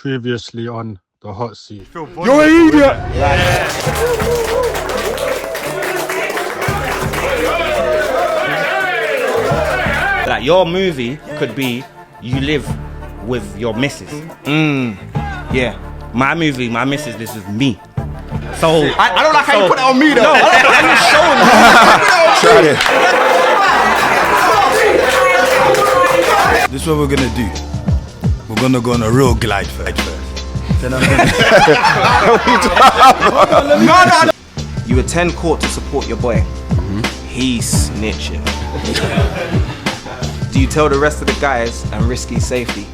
Previously on the hot seat. You're an idiot! Like your movie could be you live with your missus. Yeah. My movie, my missus lives with me. So I don't like how you put that on me though. No, I'm showing. This is what we're gonna do. We're gonna go on a real glide first. Then I'm gonna... You attend court to support your boy. He's snitching. Do you tell the rest of the guys and risk his safety?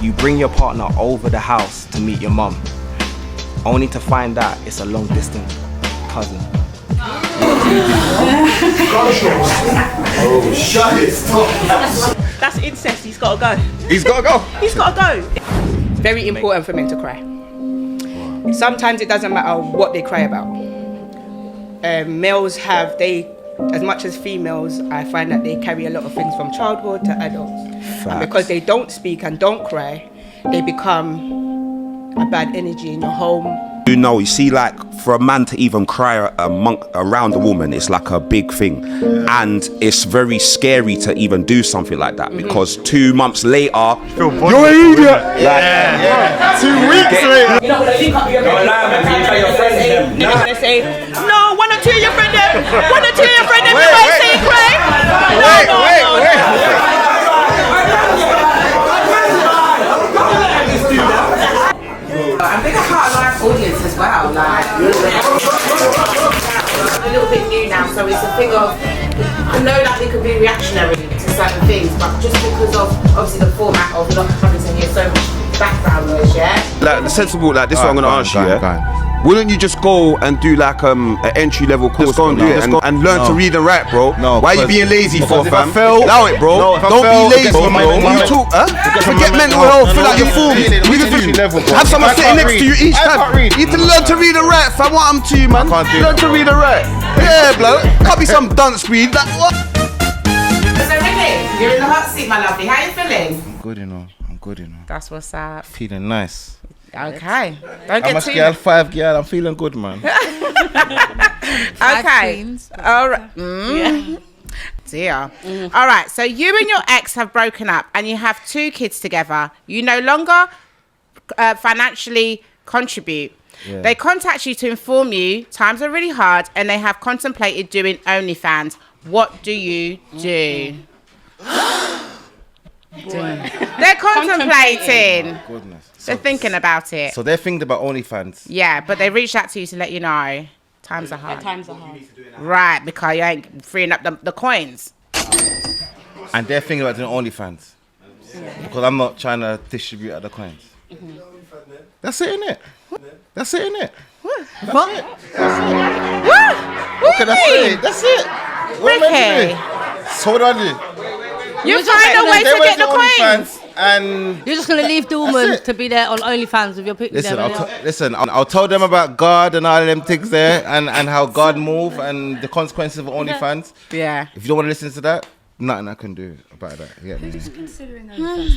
You bring your partner over the house to meet your mum, only to find out it's a long distance cousin. Oh, shut it, stop. That's incest, he's gotta go. He's gotta go. He's gotta go. Very important for men to cry. Sometimes it doesn't matter what they cry about. Males have, as much as females, I find that they carry a lot of things from childhood to adults. And because they don't speak and don't cry, they become a bad energy in your home. You know, you see, like, for a man to even cry around a woman, it's like a big thing. And it's very scary to even do something like that because 2 months later, you're an idiot! 2 weeks later! You're not gonna link up with your friends. You're gonna say, no, 1 or 2 of your friends, 1 or 2 of your friends, you might say cry. No. I think I quite a live audience as well. Like, a little bit new now, so it's a thing of, I know that they could be reactionary to certain things, but just because of obviously the format of not having to hear so much background noise, yeah. like, the sensible, like, this is what I'm gonna ask you, yeah? Wouldn't you just go and do like an entry-level course? Go and do it and learn to read and write, bro. No. Why are you being lazy for, fam? Allow it, bro. Don't be lazy, bro. You talk, forget mental health, fill out your forms. Have someone sitting next to you each time. You need to learn to read and write, fam. What I'm to you, man. Learn to read and write. Yeah, blood. Can't be some dunce breed. Like, what? So Ricky, you're in the hot seat, my lovely. How you feeling? I'm good, you know. That's what's up. Feeling nice. Okay. Don't I'm get a too... girl, 5 girl. I'm feeling good, man. Okay. All right. Dear. All right. So you and your ex have broken up and you have 2 kids together. You no longer financially contribute. Yeah. They contact you to inform you times are really hard and they have contemplated doing OnlyFans. What do you do? They're contemplating. Oh, goodness. They're thinking about it. So they're thinking about OnlyFans. Yeah, but they reached out to you to let you know times are hard. Times are hard. Right, because you ain't freeing up the coins. And they're thinking about doing OnlyFans. Because I'm not trying to distribute other coins. That's it, innit? That's it, innit? What? Okay, that's it. That's it. What am I Ricky, doing? So what do I do? you find a way to get the coins. And You're just gonna leave the woman to be there on OnlyFans with your picture. I'll tell them about God and all of them things there, and how God move and the consequences of OnlyFans. Yeah. If you don't want to listen to that, nothing I can do about that. Yeah. Just considering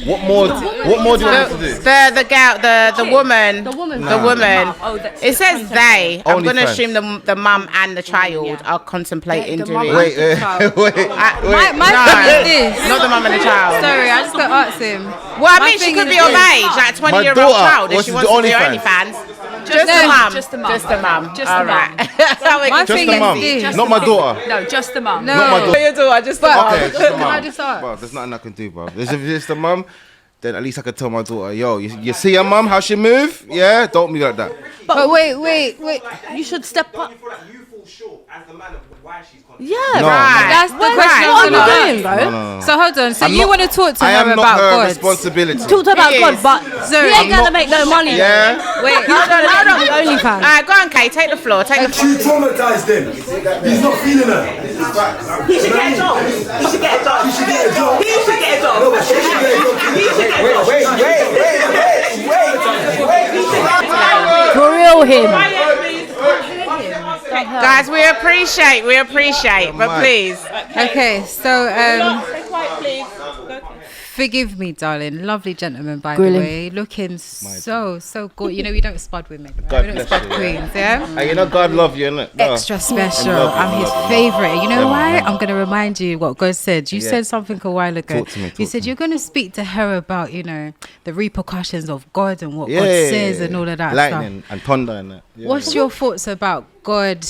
What more do you want to do? The girl, the woman. The woman. The woman. Oh, that's It says they. I'm going to OnlyFans. assume the mum and the child are contemplating The doing mum it. Wait. My thing is this. Not the mum and the child. Sorry, I just got to ask him. Well, I My mean, she thing could is be of this. age, like a 20-year-old daughter child, if wants she to wants do to do OnlyFans. OnlyFans. Just Just the the- mum. just the mum. Just the mum. Just All the mum. right. That's how it My goes. Just thing the is mum, this. not my daughter. No, just the mum. Not my daughter. Your daughter, just the But- mum. Okay, just the Can I mum. just ask? Well, there's nothing I can do, bro. If it's just the mum, then at least I can tell my daughter, yo, you see your mum, how she move? Yeah, don't be like that. But wait. You should step up. Yeah, No, right. That's the question What I'm are you doing, bro? No. So hold on. So I'm you not- want to talk to I her am not about her God? responsibility. Talk to her about It God, is. but he ain't gonna make no money. Yeah. Wait, Hold on. OnlyFans. All right, go on, Kay. Take the floor. Take the floor. She traumatized him. He's not feeling her. He should get a job. He should get a job. She should get a job. He should get a job. No, but she should get a job. He should get a job. Grill him. Quiet, please. hell? Guys, we appreciate, but please. Okay, so Stay quiet, please. forgive me, darling. Lovely gentleman, by Grilling. the way. Looking so good. You know, we don't spud women. Right? We don't spud queens, yeah? And you know God love you, innit? No. Extra special. love you, I'm his love you. favorite. You know Yeah, why? man. I'm going to remind you what God said. You Yeah. said something a while ago. Talk to me, You said to me. you're going to speak to her about, you know, the repercussions of God and what Yeah, God says and all of that lightning stuff. and thunder and that. Yeah. What's your thoughts about God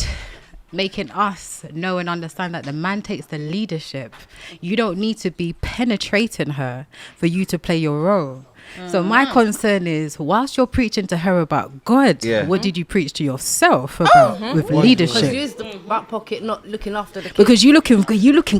making us know and understand that the man takes the leadership? You don't need to be penetrating her for you to play your role. So my concern is, whilst you're preaching to her about God, Yeah. what did you preach to yourself about with Because leadership? use the back pocket, not looking after the kids. Because you looking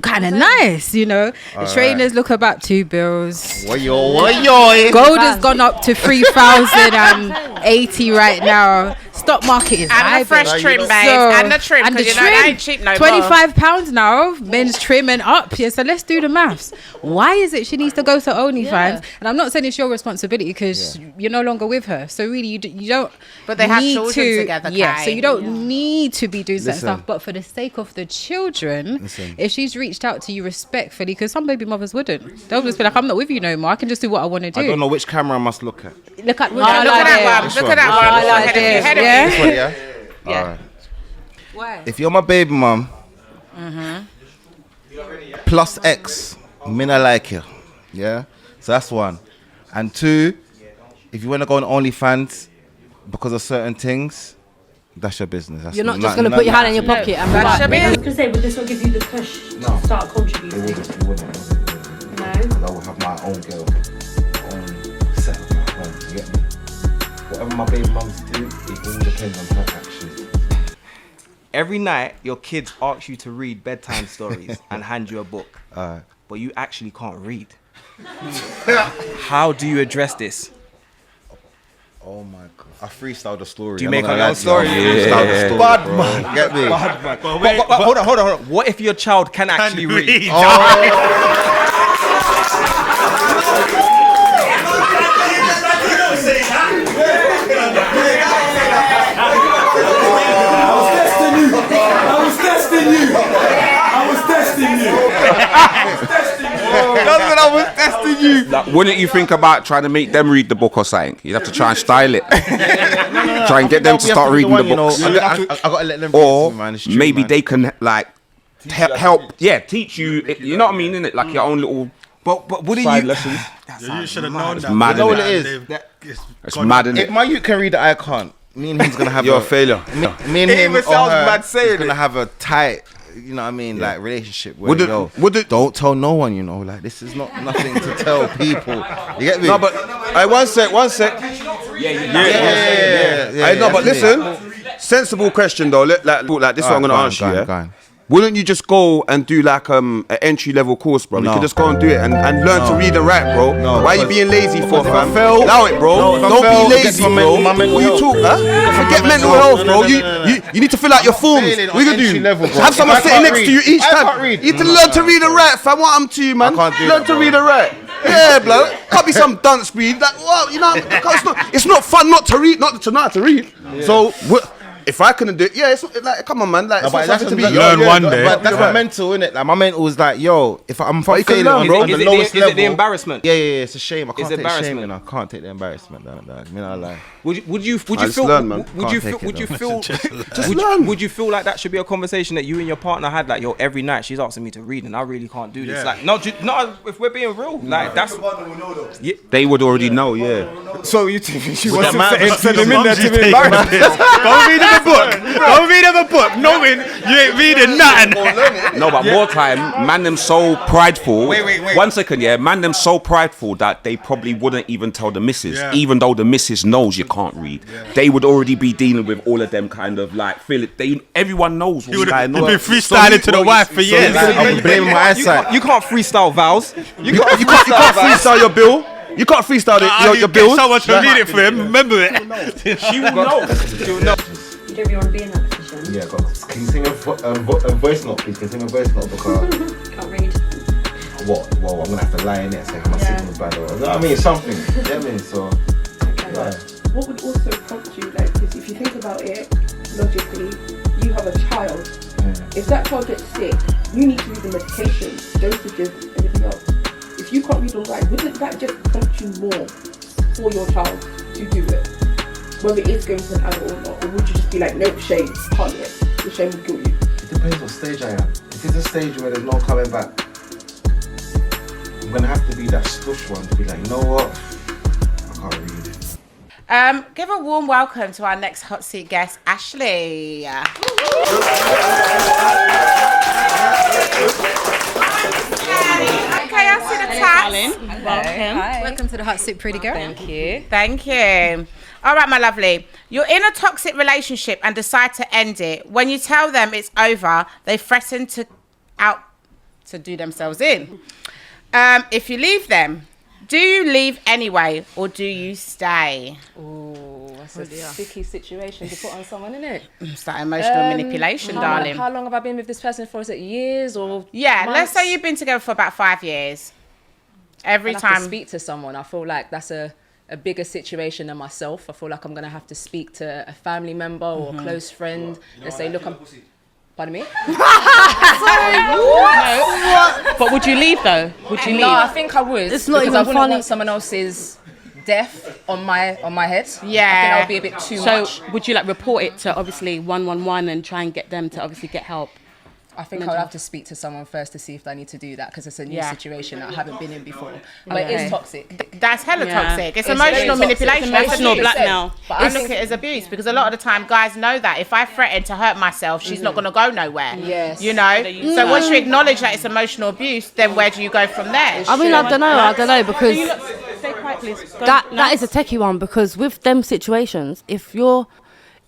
kind of nice, you know. The trainers look about $2 bills. Gold has gone up to 3,080 right now. Stock market is high. And the fresh babe. trim, babe. So- And the trim, because you know they ain't cheap no more. £25 now, men's trim and up. Yeah, so let's do the maths. Why is it she needs to go to OnlyFans? Yeah. And I'm not saying it's your responsibility because you're no longer with her. So really, you don't. But they have need children to, together, Yeah, Kai. so you don't need to be doing certain Listen. stuff. But for the sake of the children, Listen. if she's reached out to you respectfully, because some baby mothers wouldn't. They'll just be like, I'm not with you no more. I can just do what I want to do. I don't know which camera I must look at. Look at Look at that one. This Look one. at that I one. like Head of you, this, head of yeah? you. This one, yeah? Yeah. Alright. Why? If you're my baby mum, plus X, me not like you. Yeah? So that's one. And two, if you want to go on OnlyFans because of certain things, that's your business. That's You're not just going to put your hand in your pocket and be That's like, your I was business. going to say, would this not give you the push to start contributing? It wouldn't. No? I will have my own girl, own setup at home. You get me? Whatever my baby mums do, it all depends on her actions. Every night, your kids ask you to read bedtime stories and hand you a book, but you actually can't read. How do you address this? Oh my god! I freestyled the story. Do you I'm make not up gonna your own story? lie to you. I freestyled the story, Bad bro. man. Get me? But hold on. What if your child can actually read? Like, wouldn't you think about trying to make them read the book or something? You'd have to try and style it. Try and get them to start reading the books. I gotta let them. Or man. It's true, maybe man. they can like help, teach you. You know what I mean? Innit? Like your own little But wouldn't side you? lessons. You should have known It's that. mad, You know what innit? it is? It's mad, If innit? my youth can read it, I can't. Me and him's gonna have You're a failure. Me and It him even or sounds her bad saying is gonna it. have a tight, you know what I mean, like relationship where Would it- don't tell no one, you know, like this is not nothing to tell people. You get me? No, but one sec. yeah. I know, but listen, sensible question though. Like this one I'm gonna ask you. Yeah? Wouldn't you just go and do like an entry level course, bro? You No. could just go and do it and learn to read and write, bro. No, Why are you because being lazy for, if I fam? fail- Allow it, bro. No, if I Don't fail, be it gets lazy, my bro. mental What you health. talk, huh? Forget my mental mental health, health. bro. No, no. You need to fill out your forms. Failing on What you gonna entry do? level, bro. Have someone If I sitting can't next to read, you each I time. can't read. You need to learn to read and write, fam. What I'm to you, man. I can't do Learn that, to bro. read and write. Yeah, blood. Can't be some dunce breed. Like, well, you know, it's not fun not to read, not to know how to read. So, if I couldn't do it, it's like, come on, man. Like, it's not something to be. Learn one day. That's my mental, innit? Like my mental is like, yo, if I'm you can failing learn, on, bro. on the Is it lowest the level, embarrassment? Yeah, it's a shame. I can't take embarrassment? shame, and I can't take the embarrassment. Dog. I mean, I lie. Would you I just feel? learn, man. Would you Can't feel? take Would it, you though. feel? Would you feel like that should be a conversation that you and your partner had? Like, yo, every night she's asking me to read, and I really can't do this. Yeah. Like, not if we're being real. Like, that's. They would already know, yeah. So you think she Would wants that to matter? send him in there to be Take embarrassed? Go read him a book. Go read him a book, knowing you ain't reading nothing. No, but more time, man them so prideful. Wait. 1 second, yeah. Man them so prideful that they probably wouldn't even tell the missus, Yeah. even though the missus knows you can't read. They would already be dealing with all of them kind of like feel it. Everyone knows He what's would have going been on. freestyling to the wife for years. I'm blaming my eyesight. You can't freestyle vows. You can't freestyle your bill. You can't freestyle your bills. Someone to read it for him. Remember it. She will know. You don't really want to be in that position. Yeah, God. Can you sing a voice note, please? Can you sing a voice note because Can't read. what? Well, I'm gonna have to lie in it. Say my signal's bad or you know what I mean? Something. You know what I mean? So Okay. yeah. What would also prompt you, like, because if you think about it logically, you you have a child, if that child gets sick, you need to read the medication, dosages, everything else. If you can't read or write, wouldn't that just prompt you more for your child to do it? Whether it is going to an adult or not, or would you just be like, nope, shame, can't do it. The shame will kill you. It depends what stage I am. If it's a stage where there's no coming back, I'm gonna have to be that stush one to be like, you know what? I can't read. Give a warm welcome to our next hot seat guest, Ashley. Okay, I see the task. Welcome. Welcome to the hot seat, pretty girl. Thank you. Thank you. All right, my lovely. You're in a toxic relationship and decide to end it. When you tell them it's over, they threaten to do themselves in. If you leave them, do you leave anyway or do you stay? Ooh, that's a sticky situation to put on someone, isn't it? It's that emotional manipulation, darling. How long have I been with this person for? Is it years or Yeah, months? let's say you've been together for about 5 years. Every I have to time speak to someone, I feel like that's a bigger situation than myself. I feel like I'm going to have to speak to a family member or a close friend and say, look, I'm... Pardon me? But would you leave though? Would you leave? No, I think I would. It's not because even I wouldn't funny. want someone else's death on my head. Yeah. I think that would be a bit too much. So would you like report it to obviously 111 and try and get them to obviously get help? I think I would have to speak to someone first to see if I need to do that because it's a new situation that I haven't been in before. But it is toxic. That's hella Yeah. toxic. It's It's emotional very toxic. manipulation. It's That's emotional abuse. blackmail. But I look at it as abuse because a lot of the time guys know that if I threaten to hurt myself, she's not going to go nowhere. Yes. You know? So once you acknowledge that it's emotional abuse, then where do you go from there? I mean, I don't know because Stay quiet, please. that is a techie one because with them situations, if you're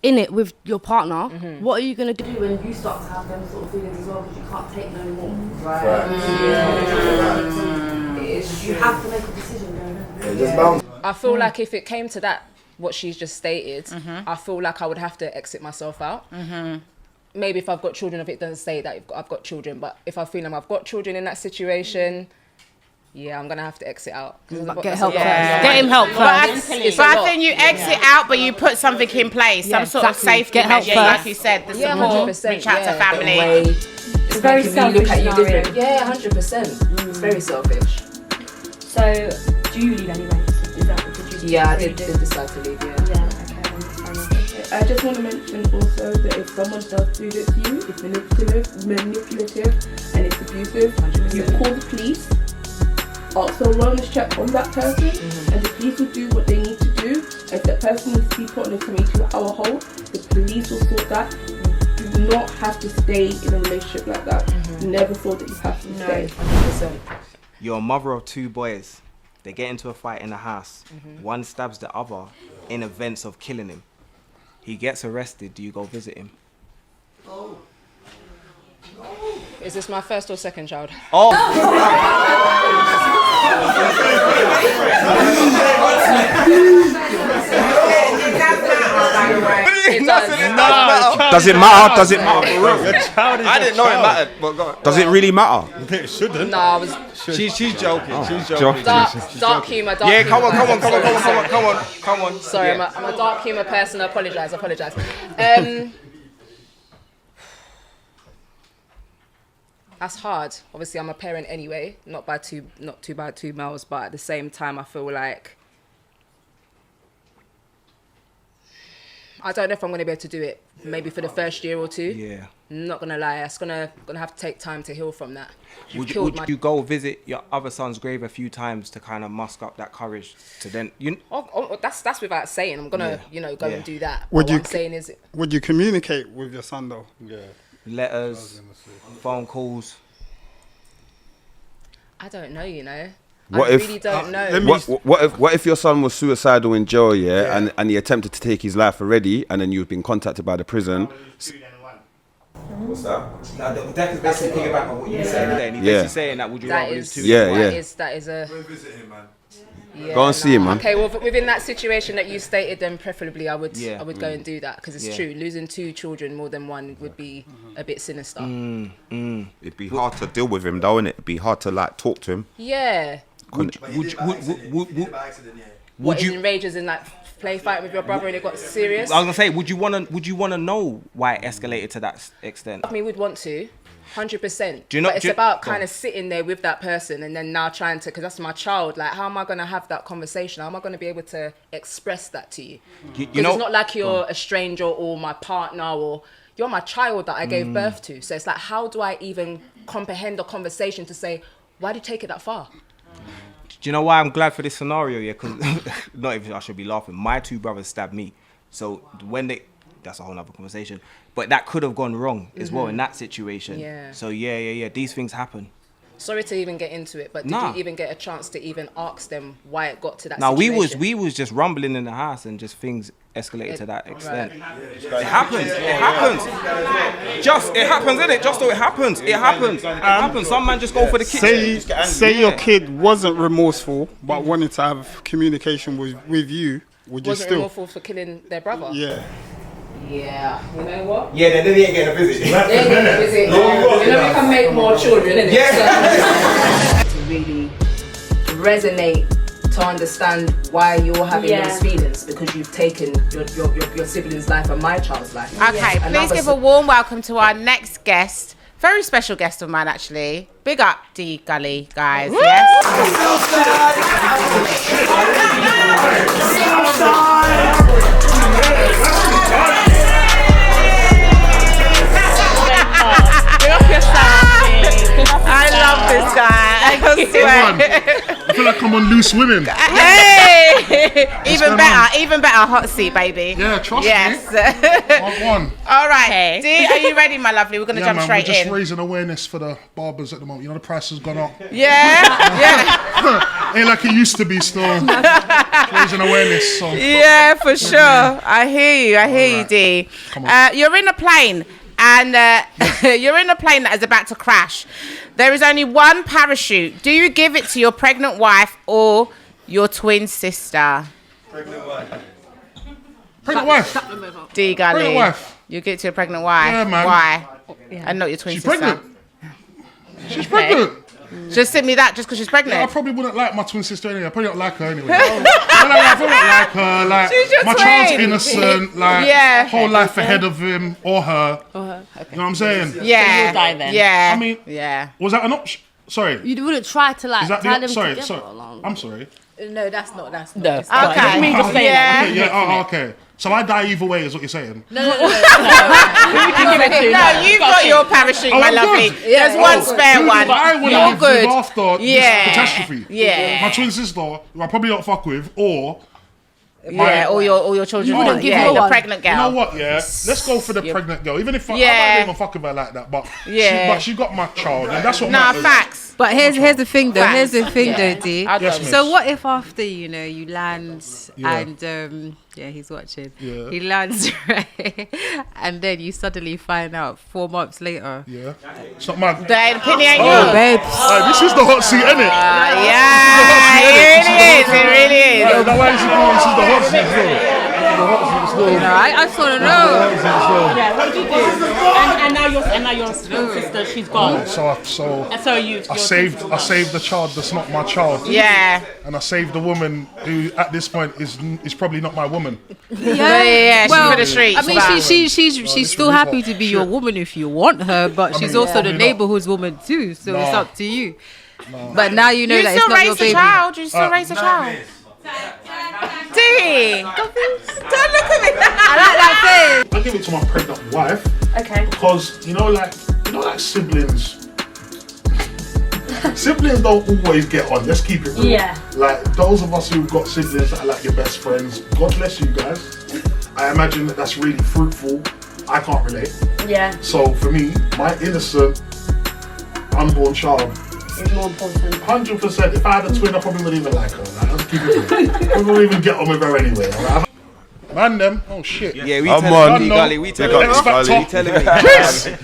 in it with your partner, what are you going to do when you start to have them sort of feelings as well because you can't take no more? You have to make a decision. I feel like if it came to that, what she's just stated, I feel like I would have to exit myself out. Maybe if I've got children, if it doesn't say that I've got children, but if I feel like I've got children in that situation, yeah, I'm gonna have to exit out. Get help first. Get him help first. But I think you exit out, but you put something in place, some sort of safety Get help measure, first. like you said, the Yeah, support, 100%, reach out to yeah. family. It's very selfish look at you scenario. different. Yeah, 100%. It's very selfish. So, do you leave anyway? Is that what you Yeah, I did decide to leave, yeah. I just want to mention also that if someone does do this to you, it's manipulative and it's abusive. 100%. You call the police, ask for a wellness check on that person, and the police will do what they need to do. If that person needs to be put on a 22-hour hold, the police will sort that. You do not have to stay in a relationship like that. Never thought that you have to stay. 100%. You're a mother of 2 boys. They get into a fight in the house. One stabs the other in events of killing him. He gets arrested. Do you go visit him? Is this my first or second child? Oh! It does. Does it matter? Does it matter? I didn't know it mattered, but go on. Does it really matter? It shouldn't. No, I was She's joking. She's joking. joking. dark humour. Yeah, come on. Sorry, Yeah. I'm a dark humour person. I apologise. That's hard. Obviously, I'm a parent anyway, not by two males, but at the same time, I feel like I don't know if I'm going to be able to do it. Maybe for the first year or two. Yeah. Not gonna lie, it's gonna have to take time to heal from that. Would you go visit your other son's grave a few times to kind of muster up that courage to then That's without saying. I'm gonna go and do that. Would But you what I'm saying is, would you communicate with your son though? Yeah. letters, phone calls? I don't know. What I if- really don't know. What if your son was suicidal in jail, and he attempted to take his life already, and then you've been contacted by the prison? What's that? No, that is basically piggyback on what you said. And he's basically saying that would you rather lose 2? That is a. Go visit him, man. Yeah, Go and see him, man. Okay, well, within that situation that you stated, then preferably I would Yeah. go and do that because it's true. Losing 2 children, more than one, would be a bit sinister. It'd be hard to deal with him, though, innit? It'd be hard to talk to him. Yeah. Would What is enraged as in like play fight with your brother and it got serious. I was gonna say, would you wanna know why it escalated to that extent? I mean, we'd want to. 100%. Do you know? But it's about kind of sitting there with that person and then now trying to, because that's my child. Like, how am I going to have that conversation? How am I going to be able to express that to you? Because it's not like you're a stranger or my partner, or you're my child that I gave birth to. So it's like, how do I even comprehend a conversation to say, why do you take it that far? Do you know why I'm glad for this scenario? Yeah, because not even I should be laughing. My two brothers stabbed me, so that's a whole nother conversation. But that could have gone wrong as well in that situation. Yeah. So yeah. These things happen. Sorry to even get into it, but did you even get a chance to even ask them why it got to that Now situation? we was just rumbling in the house and just things escalated to that extent. Right. It happens. It happens. It happens, innit? Just so it happens. It happens. Some man just go for the kitchen. Say your kid wasn't remorseful, but wanted to have communication with you. Would you wasn't still? remorseful for killing their brother? Yeah. Yeah, you know what? Yeah, then they ain't getting a visit. They ain't getting a visit. You know, we can make more children, innit? Yeah. To really resonate, to understand why you're having those feelings, because you've taken your sibling's life and my child's life. Okay, please give a warm welcome to our next guest. Very special guest of mine, actually. Big up D Gully, guys. Woo! I love this guy. I swear. I feel like I'm on Loose Women. Hey! even better, hot seat, baby. Yeah, trust me. One. All right. D, are you ready, my lovely? We're going to jump straight we're just in. raising awareness for the barbers at the moment. You know, the price has gone up. Yeah. Ain't like it used to be still. Raising awareness. So. Yeah, for sure. I hear you, D. Come on. You're in a plane. And you're in a plane that is about to crash. There is only one parachute. Do you give it to your pregnant wife or your twin sister? Pregnant wife. D Gully. Pregnant wife. You give it to your pregnant wife. Yeah, man. Why? And not your twin sister. Pregnant. She's pregnant. Just send me that just because she's pregnant. Yeah, I probably wouldn't like my twin sister anyway. I probably don't like her anyway. I probably don't like her. Like, she's your my twin. child's innocent. Like, whole life Okay. ahead of him or her. Okay. You know what I'm saying? Yeah. So you'll die then. Yeah. I mean, was that an option? Sorry. You wouldn't try to like Is that tie the them sorry? together Sorry. along. I'm sorry. No, that's not. Okay. Okay, Yeah. yeah. Okay. So I die either way, is what you're saying? No, you've got your parachute, my I'm lovely. good. There's one spare Who one. did I want to You're live good. with after this catastrophe? Yeah. My twin sister, who I probably don't fuck with, or all your children. You wouldn't give the one. pregnant girl. You know what? Yeah, let's go for the pregnant girl. Even if I don't even fuck with her like that, but she got my child, and that's what. matters. Facts. But here's the thing though. Facts. Here's the thing Yeah. though, D. Yes, miss. So what if after you land Yeah. and he's watching. Yeah. He lands right, and then you suddenly find out 4 months later. Yeah. It's not my. The opinion ain't Oh, yours. babes. This is the hot seat, innit? It really is. That's why this is the hot seat, though. The hot seat, though. I just want to know. Yeah, what did you do? And now your sister, she's gone. I saved the child that's not my child. Yeah. And I saved the woman who, at this point, is probably not my woman. Yeah, she's for the streets. I mean, she's still happy to be your woman if you want her, but she's also the neighborhood's woman too. So it's up to you. But now you know that it's not your baby. You still raise a child. D, don't look at me. I like that face. I give it to my pregnant wife. Okay. Because you know, like siblings. Siblings don't always get on. Let's keep it real. Yeah. Like those of us who've got siblings that are like your best friends. God bless you guys. I imagine that's really fruitful. I can't relate. Yeah. So for me, my innocent unborn child. It's more important. 100%. If I had a twin, I probably wouldn't even like her. Like, let's keep it real. I wouldn't even get on with her anyway. Right? Man, them. Oh shit. Yeah, we telling Gully. We telling X Factor. We telling me. Jeez.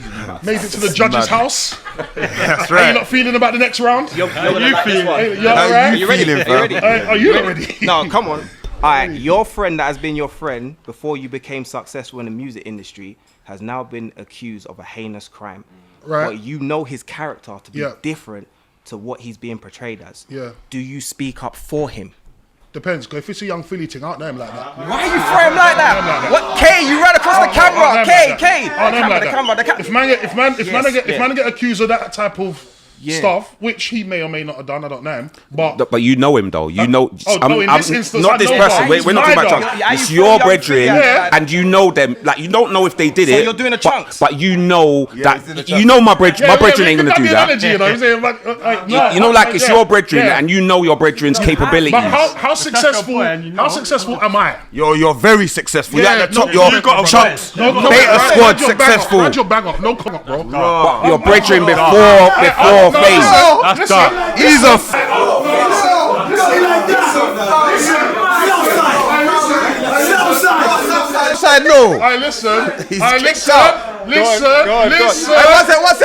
Made it to the judge's house. That's Are you not feeling about the next round? You're gonna feeling? You're alright? Are you ready? Are you not ready? No, come on. Alright, your friend that has been your friend before you became successful in the music industry has now been accused of a heinous crime. Right. But you know his character to be Yeah. different to what he's being portrayed as. Yeah. Do you speak up for him? Depends. 'Cause if it's a young Philly thing, I don't know him like that. Why you throw him like that? What? K, you ran across the camera. K. If man get accused of that type of stuff, which he may or may not have done, I don't know him. But you know him though. You know. in this instance, not I this know person. him. We're not talking about chunks. It's your brethren, and you know them. Like you don't know if they did it. So you're doing a chunks. But you know that you know my brethren. My brethren ain't gonna do that. You know, like it's your brethren, and you know your brethren's capabilities. But how successful? How successful am I? You're very successful. You're at the top. You've Your got chunks. No, Beta squad successful. Ride your bang off. No come up, bro. But your brethren before fame. That's dark. He's a. Side no. I listen. He's I kicked listen. out. Listen. What's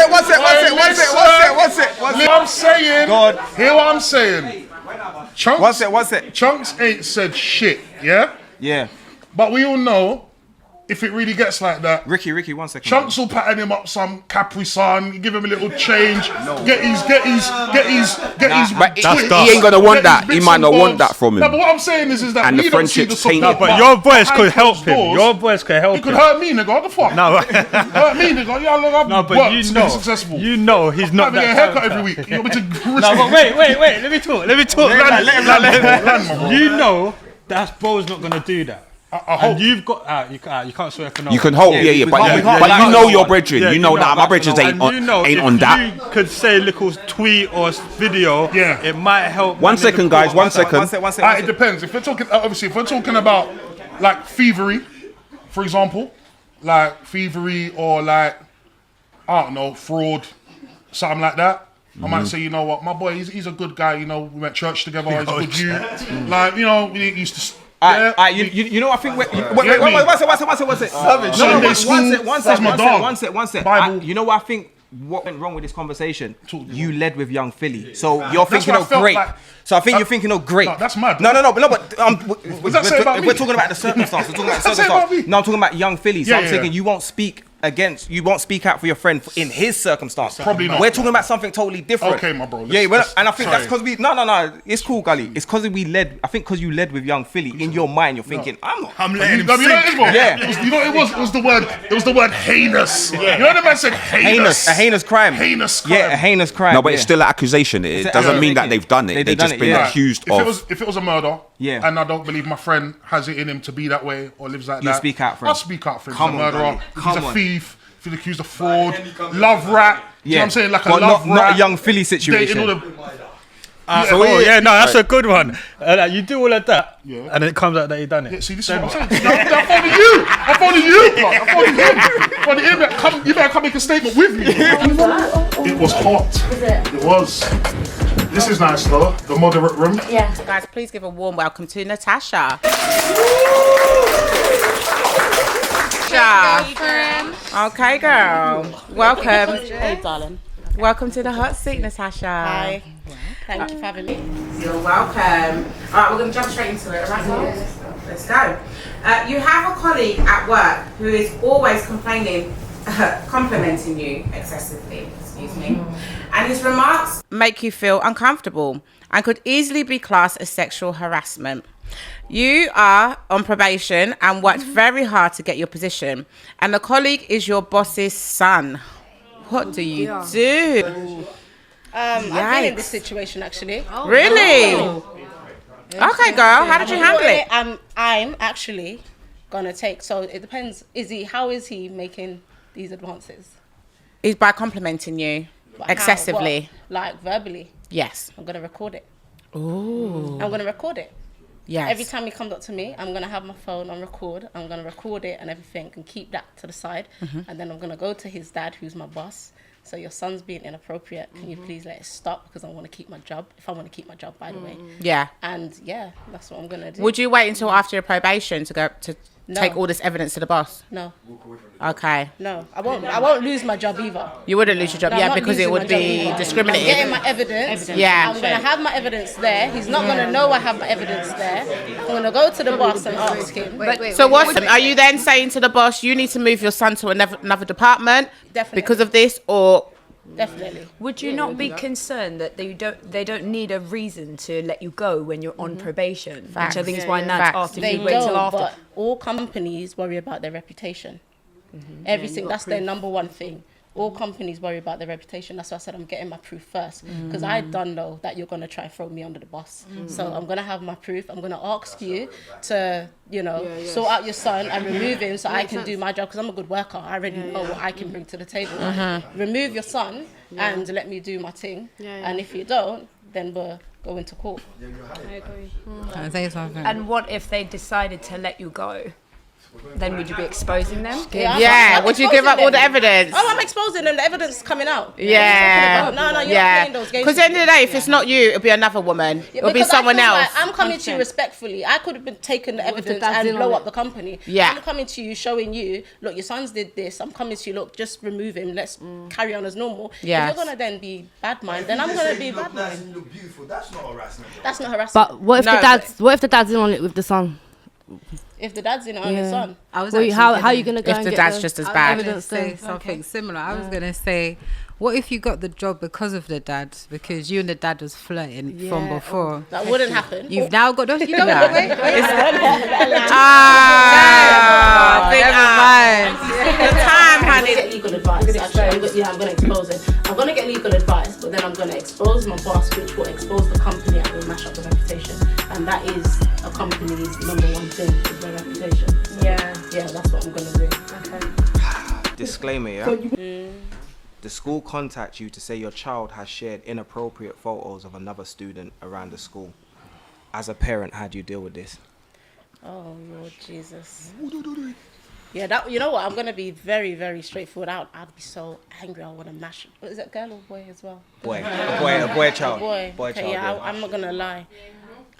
it? What I'm saying. God. Hear what I'm saying. Chunks. What's it? Chunks ain't said shit. Yeah. Yeah. But we all know. If it really gets like that, Ricky, 1 second. Chunks will pattern him up some Capri Sun, give him a little change, get his. But twist, he ain't gonna want get his that. He bits might and not want bobs. that from him. No, but what I'm saying is that And we the don't see the friendship's support. tainted. But your voice could help him. doors, Your voice could help It him. could hurt me, nigga. What the fuck? No, hurt me, nigga. Yeah, look, I've no, but worked you to be know, successful. you know, he's not I'm having a that. haircut every week. You want me to risk No, but it? wait. Let me talk. Land, You know that Bo's not gonna do that. I hope. And you've got you can't swear for no. You can one. hope, but you know your brethren. You know that my brethren ain't on that. You could say a little tweet or video. Yeah. It might help. 1 second, guys. 1 second. It depends. If we're talking, obviously, if we're talking about like thievery, for example, like thievery or like I don't know, fraud, something like that. I might say, you know what, my boy, he's a good guy. You know, we went to church together. He's a good youth. Like, you know, we used to. You know, I think. Wait, what's it? Sunday school. That's my dog. One sec. Bible. You know what I think? What went wrong with this conversation? You led with young Philly, so you're That's thinking what I of felt great. like. So I think you're thinking of great. No, that's mad. No, but What's that say about me? we're talking about the circumstance. We're talking about What's that say about me? No, I'm talking about young Philly. So Yeah, I'm yeah, thinking yeah. you won't speak out for your friend in his circumstance. Probably not. We're talking about something totally different. Okay, my bro. And I think that's because we. No. It's cool, Gully. It's because we led. I think because you led with young Philly. In your mind, you're thinking, I'm letting him You know what it is, bro? Yeah. You know what it was? It was the word heinous. You know the man said heinous. A heinous crime. Heinous crime. Yeah, a heinous crime. No, but it's still an accusation. It doesn't mean that they've done it. They've just been accused of. If it was a murder, Yeah. and I don't believe my friend has it in him to be that way or lives like You that, speak out for him. I'll speak out for him. Come He's a on, murderer. Gully. He's Come a on. thief. If he's accused of fraud, love rat. You know what I'm saying? Like a But love rat. not a young Philly situation. Dating all the- that's a good one. You do all of that, Yeah. and then it comes out that you done it. Yeah, see, this is what I'm saying. I'm phoning you. I'm phoning you, blood. I'm phoning him. I'm phoning him. You better come make a statement with me. It was hot. It was. This is nice though. The moderate room. Yeah. Guys, please give a warm welcome to Natasha. Okay, girl. Welcome. Hey, darling. Welcome to the hot seat, Natasha. Hi. Thank you for having me. You're welcome. All right, we're going to jump straight into it, right? Let's go. You have a colleague at work who is always complimenting you excessively, and his remarks make you feel uncomfortable and could easily be classed as sexual harassment. You are on probation and worked very hard to get your position, and the colleague is your boss's son. What do you do? I've been in this situation actually. Really? Okay, girl. How did you handle it? I'm actually gonna take. So it depends. How is he making these advances? Is by complimenting you excessively. Like verbally? Yes. I'm gonna record it. Ooh. I'm gonna record it. Yes. Every time he comes up to me, I'm gonna have my phone on record. I'm gonna record it and everything, and keep that to the side. And then I'm gonna go to his dad, who's my boss. So your son's being inappropriate. Can you please let it stop? Because I want to keep my job. If I want to keep my job, by the way. Yeah. And yeah, that's what I'm gonna do. Would you wait until after your probation to go to No. take all this evidence to the boss? No. Okay. No, I won't lose my job either. You wouldn't lose your job, No, I'm yeah, not because it losing would my job be either. discriminative. I'm getting my evidence. Yeah. I'm gonna have my evidence there. He's not gonna know I have my evidence there. I'm gonna go to the boss and ask him. So are you then saying to the boss, you need to move your son to another department Definitely. because of this, or Definitely. Would you not be concerned that they don't need a reason to let you go when you're on probation? Facts. Which I think is why Nat asked if They you wait till don't, after. but all companies worry about their reputation. Everything, that's their number one thing. All companies worry about their reputation. That's why I said I'm getting my proof first. Because I don't know that you're going to try and throw me under the bus. So I'm going to have my proof. I'm going to ask you to, sort out your son and remove him so I can do my job. Because I'm a good worker. I already know what I can bring to the table. Remove your son and let me do my thing. And if you don't, then we're going to court. I agree. Can I say something? And what if they decided to let you go? Then would you be exposing them? Yeah, would you give up all the evidence? Oh, I'm exposing them. The evidence is coming out. Yeah. No, you're not playing those games. Because at the end of the day, if it's not you, it'll be another woman. It'll be Because someone I feel else. like I'm coming to you respectfully. I could have been taking the evidence and blow up the company. Yeah. I'm coming to you, showing you, look, your sons did this. I'm coming to you, look, just remove him. Let's carry on as normal. Yes. If you're gonna then be bad mind, then I'm gonna be bad mind. Look beautiful. That's not harassment. That's not harassment. But what if the dad's in on it with the son? If the dad's in on his son, how are you gonna go? If and the get dad's just as bad. Evidence say something similar. I was gonna say, what if you got the job because of the dad? Because you and the dad was flirting from before. That wouldn't happen. You've now got. You don't Nah. wait. Never mind. The time, honey. Get legal advice. Actually, I'm going to expose it. I'm going to get legal advice, but then I'm going to expose my boss, which will expose the company and will mash up the reputation. And that is a company's number one thing, is their reputation. Yeah, that's what I'm going to do. Okay. Disclaimer, yeah? The school contacts you to say your child has shared inappropriate photos of another student around the school. As a parent, how do you deal with this? Oh, Lord Jesus. Yeah, that, you know what? I'm going to be very, very straightforward. I'd be so angry. I want to mash. Is it girl or boy as well? Boy. A boy child. Boy Boy okay, child, yeah, yeah. I'm not going to lie.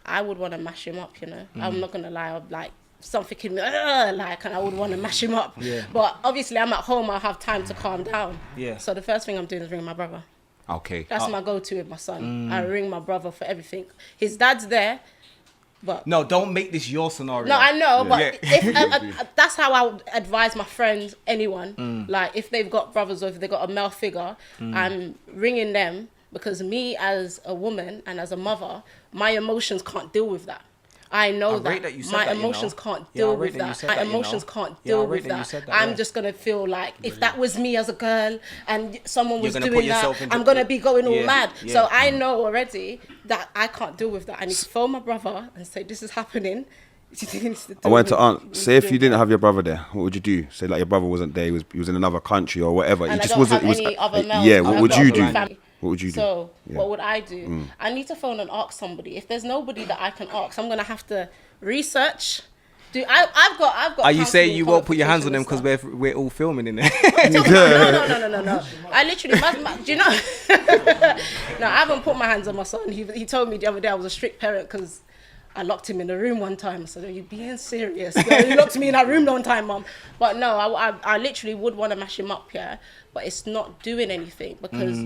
I would want to mash him up, I'm not going to lie. I'd like something in me, and I would want to mash him up. Yeah. But obviously, I'm at home. I have time to calm down. Yeah. So the first thing I'm doing is ringing my brother. Okay. That's my go-to with my son. I ring my brother for everything. His dad's there. But No, don't make this your scenario. no, I know, but Yeah. if, that's how I would advise my friends, anyone. Like, if they've got brothers or if they've got a male figure, I'm ringing them because me as a woman and as a mother, my emotions can't deal with that. I know I rate that you said my that, you emotions know. can't Yeah, I deal rate with that you that. said My that, you know. emotions can't Yeah, I deal rate with that you that. said that, I'm yeah. just gonna feel like if that was me as a girl and someone You're was gonna put doing that, yourself into I'm gonna be going all Yeah, mad. yeah. So I know already that I can't deal with that. I need to phone my brother and say this is happening. I wanted to say if you didn't have your brother there, what would you do? Say like your brother wasn't there, he was in another country or whatever. And He I just don't wasn't. have He was. any other males. Yeah. I What have would got you a do? family. What would you do? So Yeah. what would I do? I need to phone and ask somebody. If there's nobody that I can ask, I'm gonna have to research. I've got. Are you saying counselling you won't put your hands on them qualifications because we're all filming in there? No. I literally, do you know? No, I haven't put my hands on my son. He told me the other day I was a strict parent because I locked him in the room one time. I said, are you being serious? Yeah, you locked me in that room one time, Mum. But no, I literally would want to mash him up, yeah. But it's not doing anything because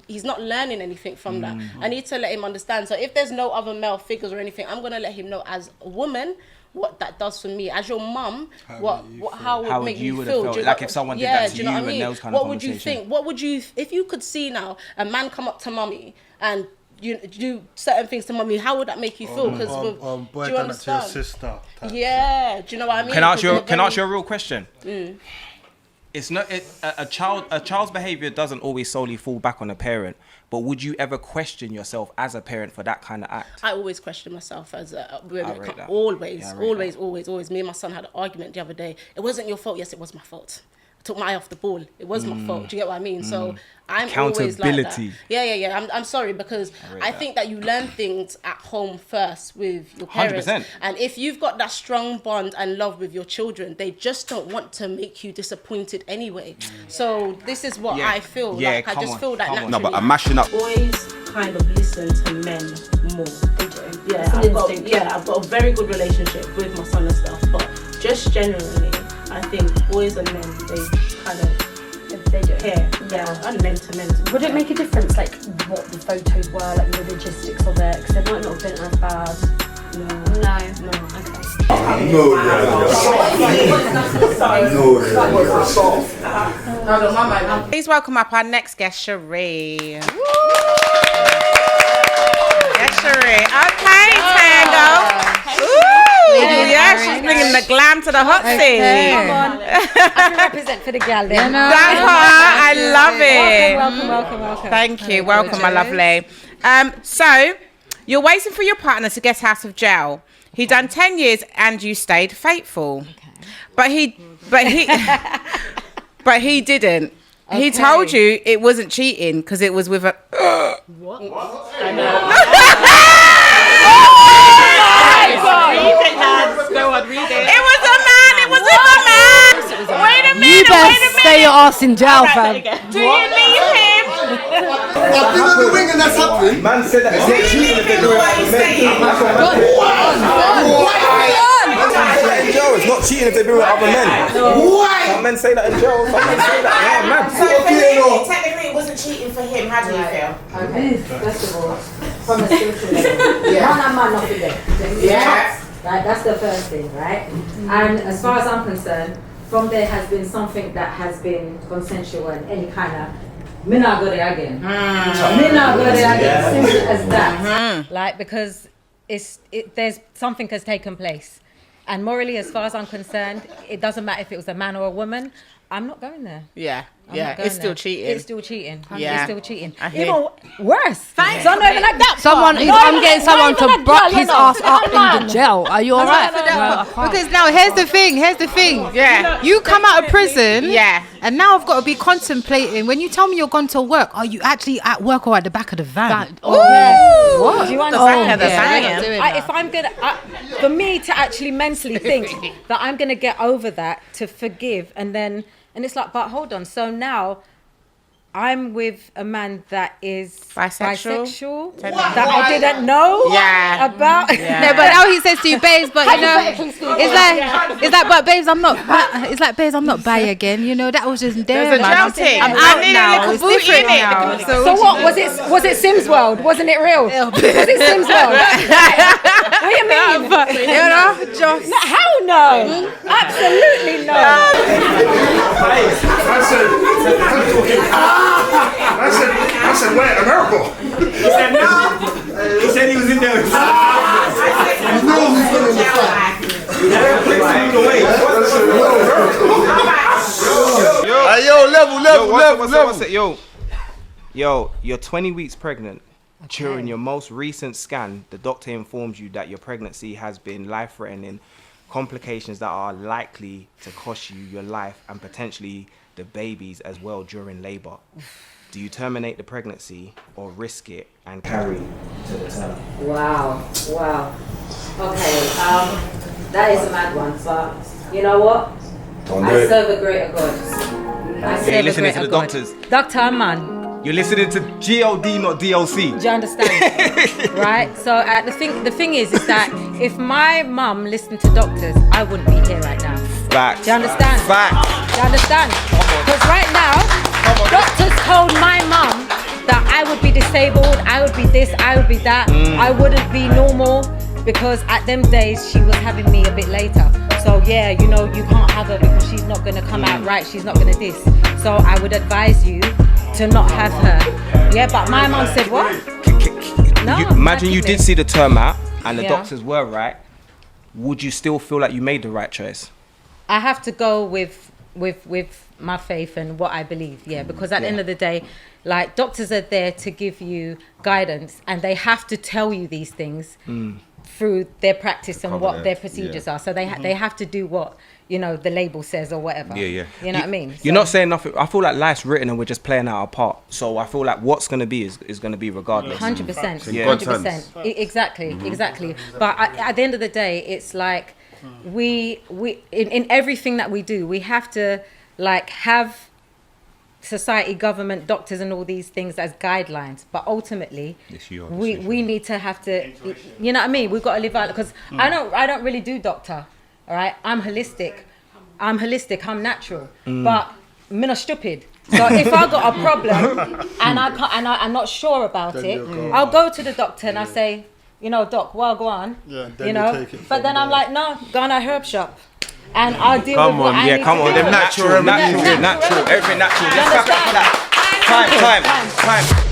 he's not learning anything from that. I need to let him understand. So if there's no other male figures or anything, I'm going to let him know as a woman what that does for me. As your mum, how would make you me would feel? have felt? Do you Like know- if someone did yeah, that to do you know you what I and mean? those kind of What would you conversation. think? What would you, if you could see now a man come up to mummy and you do certain things to mummy, how would that make you feel? Because boy, do you done it to your understand? sister. Yeah, do you know what I mean? Can I ask you? Because Can I ask you they're a real question? very- It's not a child's behavior doesn't always solely fall back on a parent. But would you ever question yourself as a parent for that kind of act? I always question myself as a I rate that. always, Yeah, I rate always. Me and my son had an argument the other day. It wasn't your fault. Yes, it was my fault. I took my eye off the ball. It was my fault. Do you get what I mean? So I'm always like that. Accountability. Yeah. I'm sorry because I think that you learn things at home first with your parents. 100%. And if you've got that strong bond and love with your children, they just don't want to make you disappointed anyway. So this is what Yeah. I feel. Yeah, like I come just on, feel that come on. naturally. No, but I'm mashing up. Boys kind of listen to men more. They do. Yeah, It's an instinct. I've got a very good relationship with my son and stuff, but just generally, I think boys and men, they kind of They do. care. Yeah, and men to men. Would it make a difference, like what the photos were, like the logistics of it? Because they might not have been as bad Please welcome up our next guest, Cherie. Yes, Cherie. Okay, Tango. Ooh, yeah, she's bringing the glam to the hot seat. I can represent for the gal then. I love it. Welcome. Thank you. Welcome, my lovely. So, you're waiting for your partner to get out of jail. He done 10 years and you stayed faithful. But he didn't. He told you it wasn't cheating because it was with a... What? I know. Go on, read it. It was a man. It was with a man. Wait a minute. You better stay your ass in jail, fam. Do you leave him? I've been on the wing and that's happening. Man said that it's not cheating if they do it with men. It's not cheating if they do it with other men. Some men say that in jail. Some men say that. Yeah, man. So technically it wasn't cheating for him. How do you feel? Okay, first of all, from a spiritual level, man and man not be there. Yeah. Right, that's the first thing, right? And as far as I'm concerned, from there has been something that has been consensual and any kind of, me not go there again. Me not go there again. Simple as that. Like, because there's something has taken place. And morally, as far as I'm concerned, it doesn't matter if it was a man or a woman. I'm not going there. Yeah. I'm not going It's still there. cheating. It's still cheating. Yeah. It's still cheating. I hear. Even worse. Thanks. So not even like that. Someone, part. I'm getting someone Not even to that brush girl, his you know. ass up in the jail. Are you alright? Because now here's the thing. Yeah. You come out of prison. Yeah. And now I've got to be contemplating. When you tell me you're gone to work, are you actually at work or at the back of the van? Yeah. What? Do you understand? Yeah. If I'm gonna, for me to actually mentally think that I'm gonna get over that, to forgive, and it's like, but hold on. So now I'm with a man that is bisexual that I didn't know about. No, but now he says to you, babes, but you know, it's like, but babes, I'm not. It's like, babes, I'm not bi again. You know, that was just there. There's a man. thing. I'm I out need a now. little It's booty different in it. now. So what was it? Was it Sims World? Wasn't it real? Was it Sims World? What do you mean? But, you know, just no, how no? Absolutely no. I said, wait, a miracle. He said no. He said he was in there. You know who's going to the fight. Yo, you're 20 weeks pregnant. During your most recent scan, the doctor informs you that your pregnancy has been life-threatening, complications that are likely to cost you your life and potentially the babies as well during labor. Do you terminate the pregnancy or risk it and carry to the term? Wow. Okay, that is a mad one, but you know what? I serve a greater God. You're listening to the doctors. Dr. Man. You're listening to GOD, not DLC. Do you understand? Right? So the thing is that if my mum listened to doctors, I wouldn't be here right now. Facts. Do you understand? Facts. Do you understand? Because right now, doctors told my mum that I would be disabled, I would be this, I would be that, I wouldn't be normal, because at them days she was having me a bit later. So yeah, you know, you can't have her because she's not gonna come out right, she's not gonna this. So I would advise you to not have her. Yeah, but my mum said what? Imagine you did see the term out and the Yeah. doctors were right. Would you still feel like you made the right choice? I have to go with my faith and what I believe, because at the end of the day, like, doctors are there to give you guidance and they have to tell you these things through their practice and what their procedures are. So they have to do what, you know, the label says or whatever. You know what I mean? You're not saying nothing. I feel like life's written and we're just playing out our part. So I feel like what's going to be is going to be regardless. 100%. Yeah. 100%. Exactly. But at the end of the day, it's like we in everything that we do, we have to like have society, government, doctors and all these things as guidelines, but ultimately we need to have to, you know what I mean, we've got to live out, because I don't really do doctor, all right? I'm holistic, I'm natural, but I'm not stupid. So if I got a problem and I'm not sure about it, I'll go to the doctor and I say, you know, Doc, well, go on. Yeah, you know. But then I'm like, no, go on a herb shop. And I'll deal Come with what on, I yeah, need come to on. do. Them natural, everything natural. Let's wrap it up for that. Time.